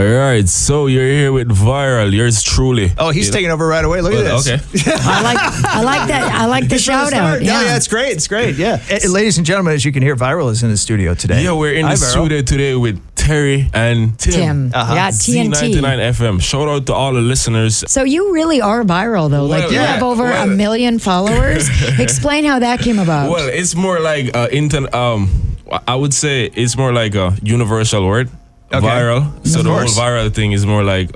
right, so you're here with Viral. Yours truly. Oh, he's taking over right away. Look at this. Okay. I like that. I like the shout out. Yeah, it's great. It's great. Yeah. Ladies and gentlemen, as you can hear, Viral is in the studio today. Yeah, we're in the studio today with Teri and Tim. Yeah, TNT. Z99 FM. Shout out to all the listeners. So you really are viral, though. Like you have over 1 million followers. Explain how that came about. Well, it's more like I would say it's more like a universal word. Okay. Viral. So the whole viral thing is more like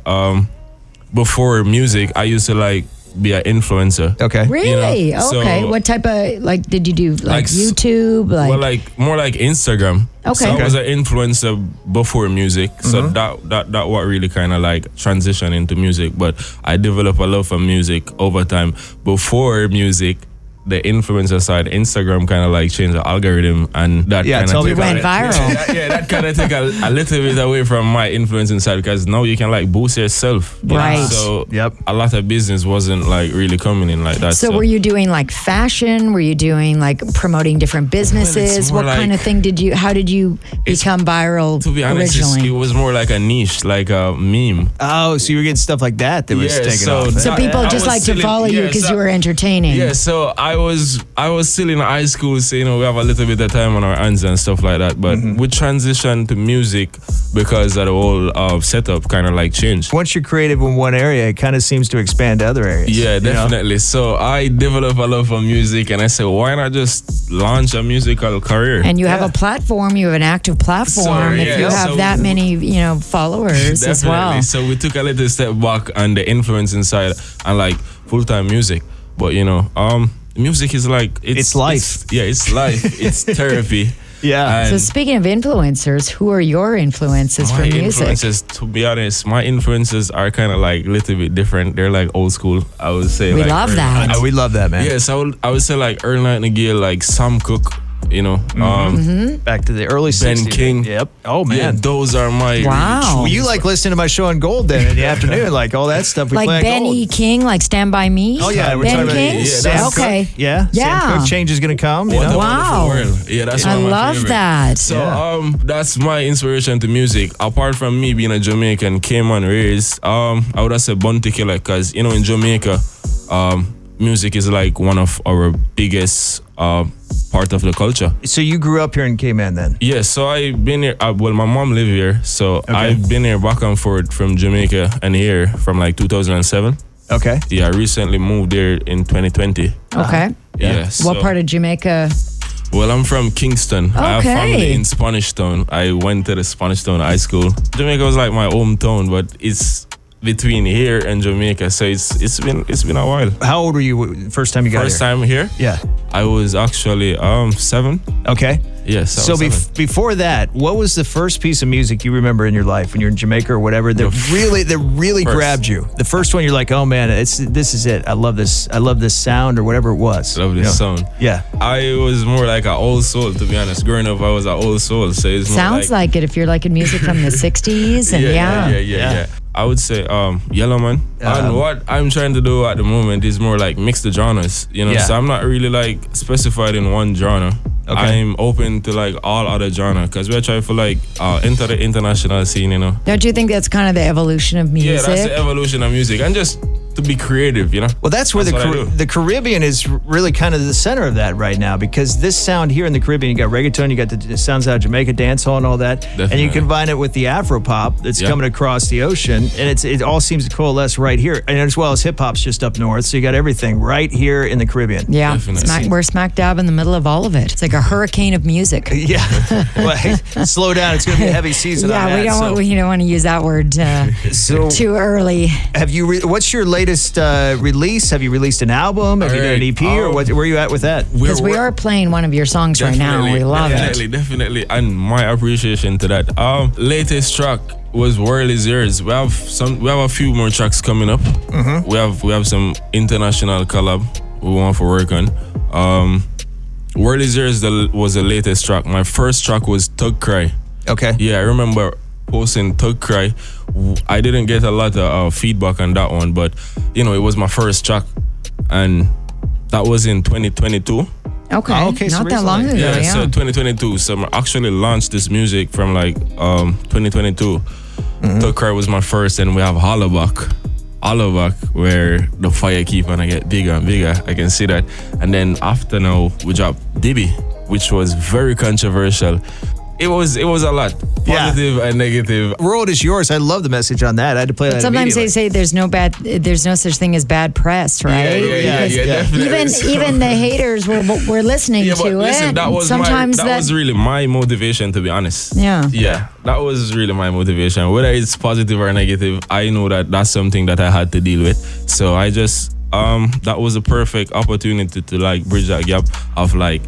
before music, I used to like be an influencer. Okay. Really? You know? Okay. So, what type of did you do like YouTube? Like well, like more like Instagram. Okay. So I was an influencer before music. So that what really kind of like transitioned into music. But I developed a love for music over time. Before music, the influencer side, Instagram kind of like changed the algorithm, and that kind of went viral. That kind of take a little bit away from my influencing side, because now you can like boost yourself. Right. So a lot of business wasn't like really coming in like that. So were you doing like fashion? Were you doing like promoting different businesses? What kind of thing did you? How did you become viral? To be honest, it was more like a niche, like a meme. Oh, so you were getting stuff like that was taking off. So people just like to follow you because you were entertaining. Yeah. So I was still in high school, so we have a little bit of time on our hands and stuff like that. But we transitioned to music because of the whole setup kind of like changed. Once you're creative in one area, it kind of seems to expand to other areas. Yeah, definitely. Know? So I developed a love for music, and I said, why not just launch a musical career? And you have a platform. You have an active platform. If you have that many, followers as well. So we took a little step back on the influencing side and like full-time music. But music is like it's life. It's life. It's therapy. Yeah. So speaking of influencers, who are your influences for music? Influences, to be honest, my influences are kind of like a little bit different. They're like old school, I would say. We like love that. We love that, man. Yes, I would say like Earl Nightingale, like Sam Cooke. Back to the early 60s. Ben King. Yep. Oh, man. Yeah, those are my... Wow. Well, you like listening to my show on Gold then in the afternoon, like all that stuff we like play on Ben Gold. E. King, like Stand By Me? Oh, yeah. Ben King? Okay. Yeah. Sam Cooke, Change is going to come. Wow. Yeah, that's I one of my love favorite. that. So that's my inspiration to music. Apart from me being a Jamaican, Cayman raised, I would have said Bounty Killer, because, in Jamaica, music is like one of our biggest part of the culture. So you grew up here in Cayman then? Yeah, so I've been here, well, my mom lived here, so I've been here back and forth from Jamaica and here from like 2007. Okay. Yeah, I recently moved there in 2020. Okay. Yeah. What part of Jamaica? Well, I'm from Kingston. I have family in Spanish Town. I went to the Spanish Town High School. Jamaica was like my hometown, but it's between here and Jamaica, so it's been a while. How old were you first time you got here? First time here? Yeah. I was actually 7. Okay. Yes. So before that, what was the first piece of music you remember in your life when you're in Jamaica or whatever that really grabbed you? The first one you're like, oh man, this is it. I love this sound or whatever it was. Love this sound. Yeah. I was more like an old soul, to be honest. Growing up, I was an old soul. So it's sounds like it if you're liking music from the 60s and yeah. I would say Yellow Man. And what I'm trying to do at the moment is more like mix the genres, So I'm not really like specified in one genre. Okay. I'm open to like all other genre because we're trying to like enter the international scene, Don't you think that's kind of the evolution of music? Yeah, that's the evolution of music, and just to be creative, Well, that's where the Caribbean is really kind of the center of that right now, because this sound here in the Caribbean, you got reggaeton, you got the sounds out of Jamaica, dancehall and all that, and you combine it with the Afro pop that's coming across the ocean, and it all seems to coalesce right here, and as well as hip hop's just up north, so you got everything right here in the Caribbean. Yeah, we're smack dab in the middle of all of it. It's like a hurricane of music. Yeah, well, hey, slow down. It's going to be a heavy season. Yeah, we don't want to use that word too early. Have you? What's your latest release? Have you released an album? Have you done an EP, or where are you at with that? Because we are playing one of your songs right now. We love it. Definitely, and my appreciation to that. Latest track was World Is Yours. We have a few more tracks coming up. We have some international collab we want to work on. World Is Yours was the latest track. My first track was Tug Cry. Okay. Yeah, I remember posting Tug Cry. I didn't get a lot of feedback on that one, but it was my first track, and that was in 2022. Okay, so not that long ago. Yeah, so 2022. So I actually launched this music from like 2022. Tucker was my first, and we have Hollaback, where the fire keep on get bigger and bigger. I can see that. And then after now, we dropped Dibby, which was very controversial. It was a lot, positive and negative. World is yours. I love the message on that. I had to play that. Sometimes they say there's no such thing as bad press, right? Yeah, definitely. Even the haters were listening to listen, it. That was really my motivation, to be honest. Yeah, that was really my motivation. Whether it's positive or negative, I know that that's something that I had to deal with. So I just that was a perfect opportunity to like bridge that gap of like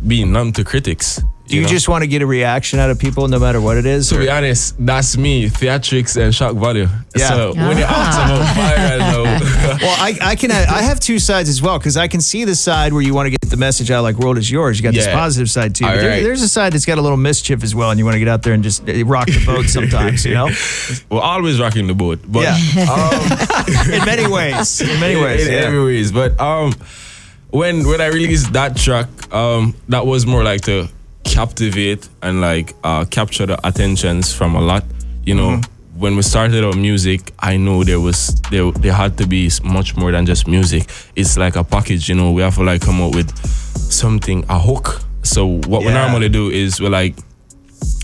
being numb to critics. Do you just want to get a reaction out of people no matter what it is? To be honest, that's me, theatrics and shock value. Yeah. So when you ask about viral, well, I have two sides as well, because I can see the side where you want to get the message out, like world is yours. You got this positive side too. But there's a side that's got a little mischief as well, and you want to get out there and just rock the boat sometimes, you know? We're always rocking the boat. But, in many ways. In many ways. But when I released that track, that was more like to captivate and like capture the attentions from a lot. You know, when we started our music, I know there had to be much more than just music. It's like a package, you know. We have to like come up with something, a hook. So what we normally do is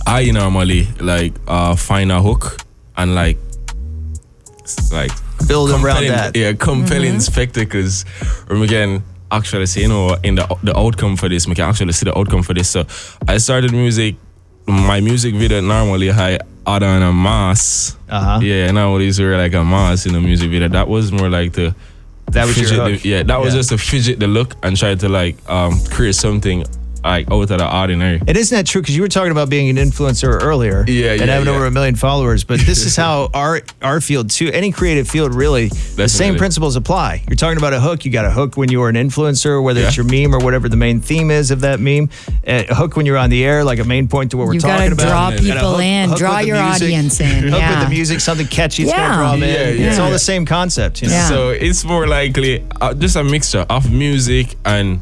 I normally like find a hook and like build around that. Yeah, compelling spectacles. Or again, actually see, you know, in the outcome for this, we can actually see the outcome for this. So I started my music video normally I add on a mass. Yeah, nowadays we're like a mass in the music video. That was more like that was your hook. That was just to fidget the look and try to like create something like out of the ordinary. And isn't that true? Because you were talking about being an influencer earlier, and having over 1 million followers. But this is how our field too, any creative field really, the same principles apply. You're talking about a hook. You got a hook when you are an influencer, whether it's your meme or whatever the main theme is of that meme. A hook when you're on the air, like a main point to what we're talking about. You got to draw people in, draw your audience in. Hook with the music, something catchy. It's going to draw them in. It's all the same concept. You know? So it's more likely just a mixture of music and,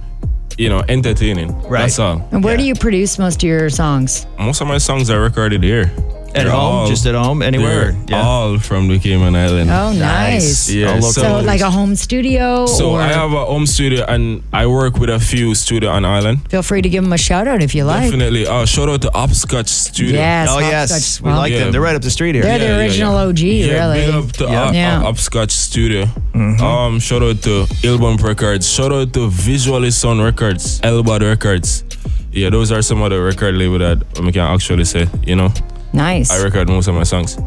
you know, entertaining. Right. That's all. And where do you produce most of your songs? Most of my songs are recorded here. At home? Just at home? Anywhere? All from the Cayman Island. Oh, nice. Yeah. So like a home studio? So I have a home studio and I work with a few studios on island. Feel free to give them a shout out if you like. Definitely. Shout out to Hopscotch Studio. Yes. Oh, yes. We like them. They're right up the street here. They're the original OG, really. Big up to Hopscotch Studio. Shout out to Ilbum Records. Shout out to Visually Sound Records. Elbad Records. Yeah, those are some of the record labels that we can actually say, you know. Nice. I record most of my songs.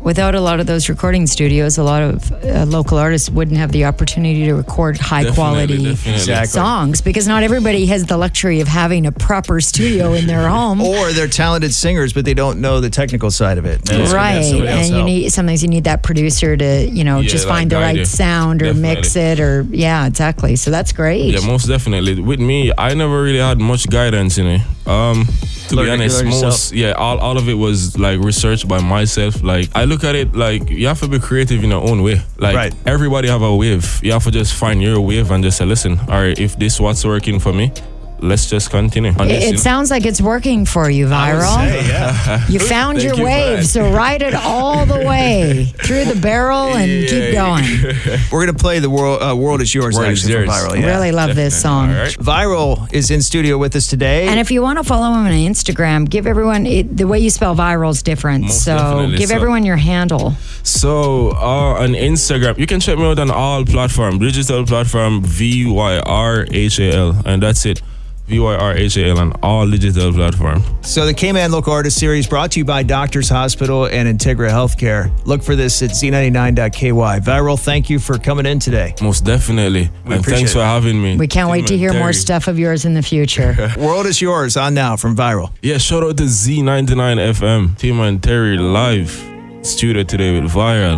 Without a lot of those recording studios, a lot of local artists wouldn't have the opportunity to record high quality songs, because not everybody has the luxury of having a proper studio in their home. Or they're talented singers, but they don't know the technical side of it. Right. And sometimes you need that producer to, you know, just find the right sound or mix it or, exactly. So that's great. Yeah, most definitely. With me, I never really had much guidance in it. To be honest, all of it was like researched by myself. Like I look at it like you have to be creative in your own way. Like everybody have a wave. You have to just find your wave and just say, listen, all right, if this what's working for me, let's just continue. It sounds like it's working for you, Viral. You found your wave, so ride it all the way through the barrel and keep going. We're going to play the World is Yours next from Viral. Really love this song. Viral is in studio with us today. And if you want to follow him on Instagram, give everyone, the way you spell Viral is different. Give everyone your handle. So on Instagram, you can check me out on all platforms, digital platform, VYRHAL, and that's it. VYRHAL on all digital platforms. So the Cayman Local Artist Series brought to you by Doctors Hospital and Integra Healthcare. Look for this at Z99.ky. Viral, thank you for coming in today. Most definitely. And thanks for having me. We can't wait to hear more stuff of yours in the future. World is Yours on now from Viral. Yeah, shout out to Z99 FM. Team and Teri live studio today with VYRHAL.